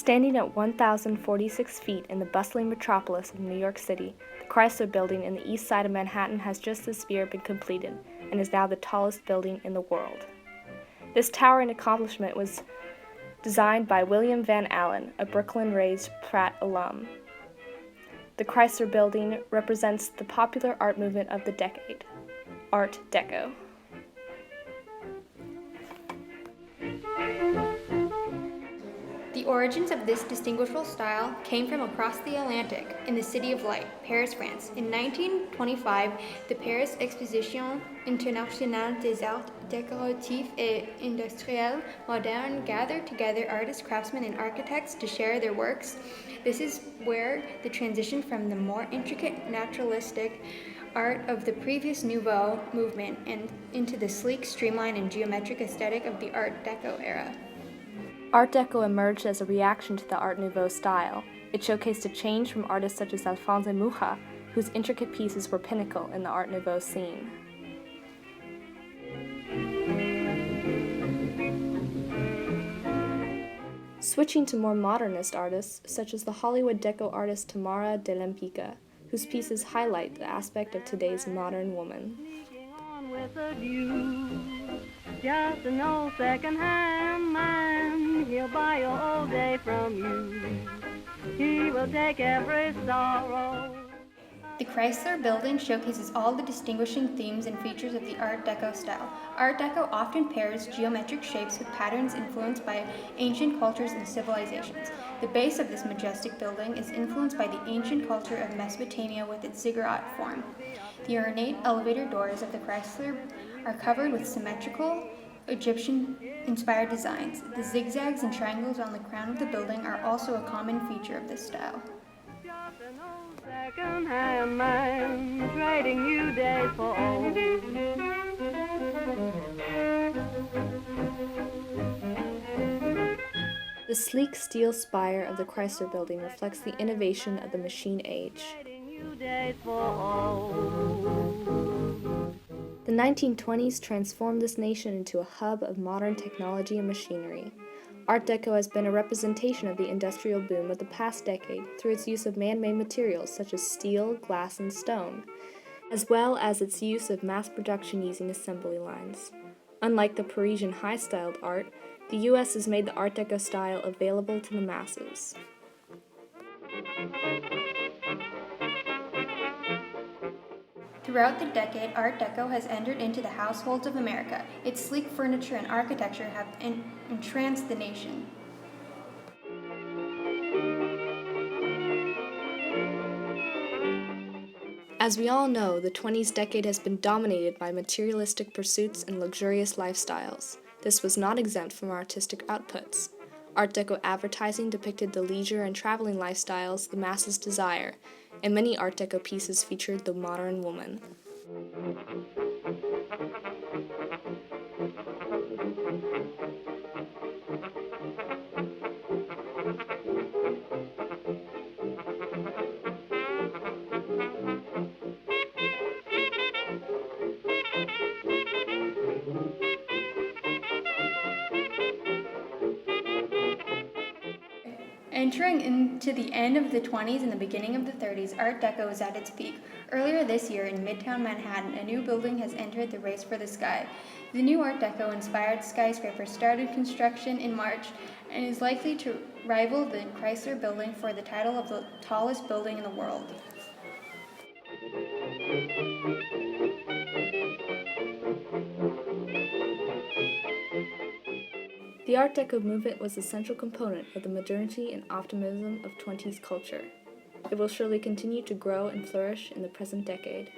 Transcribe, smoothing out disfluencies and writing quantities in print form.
Standing at 1,046 feet in the bustling metropolis of New York City, the Chrysler Building in the east side of Manhattan has just this year been completed and is now the tallest building in the world. This towering accomplishment was designed by William Van Allen, a Brooklyn-raised Pratt alum. The Chrysler Building represents the popular art movement of the decade, Art Deco. The origins of this distinguishable style came from across the Atlantic, in the City of Light, Paris, France. In 1925, the Paris Exposition Internationale des Arts Décoratifs et Industriels Modernes gathered together artists, craftsmen, and architects to share their works. This is where the transition from the more intricate, naturalistic art of the previous Nouveau movement and into the sleek, streamlined, and geometric aesthetic of the Art Deco era. Art Deco emerged as a reaction to the Art Nouveau style. It showcased a change from artists such as Alphonse Mucha, whose intricate pieces were pinnacle in the Art Nouveau scene. Switching to more modernist artists, such as the Hollywood Deco artist Tamara de Lempicka, whose pieces highlight the aspect of today's modern woman. Just an old second-hand man, he'll buy your old day from you. He will take every sorrow. The Chrysler Building showcases all the distinguishing themes and features of the Art Deco style. Art Deco often pairs geometric shapes with patterns influenced by ancient cultures and civilizations. The base of this majestic building is influenced by the ancient culture of Mesopotamia with its ziggurat form. The ornate elevator doors of the Chrysler are covered with symmetrical, Egyptian-inspired designs. The zigzags and triangles on the crown of the building are also a common feature of this style. Just an old second-hand man, trading new days for old. The sleek steel spire of the Chrysler Building reflects the innovation of the machine age. The 1920s transformed this nation into a hub of modern technology and machinery. Art Deco has been a representation of the industrial boom of the past decade through its use of man-made materials such as steel, glass, and stone, as well as its use of mass production using assembly lines. Unlike the Parisian high-styled art, the U.S. has made the Art Deco style available to the masses. Throughout the decade, Art Deco has entered into the households of America. Its sleek furniture and architecture have entranced the nation. As we all know, the 20s decade has been dominated by materialistic pursuits and luxurious lifestyles. This was not exempt from artistic outputs. Art Deco advertising depicted the leisure and traveling lifestyles the masses desire, and many Art Deco pieces featured the modern woman. Entering into the end of the 20s and the beginning of the 30s, Art Deco is at its peak. Earlier this year in Midtown Manhattan, a new building has entered the race for the sky. The new Art Deco-inspired skyscraper started construction in March and is likely to rival the Chrysler Building for the title of the tallest building in the world. The Art Deco movement was a central component of the modernity and optimism of 20s culture. It will surely continue to grow and flourish in the present decade.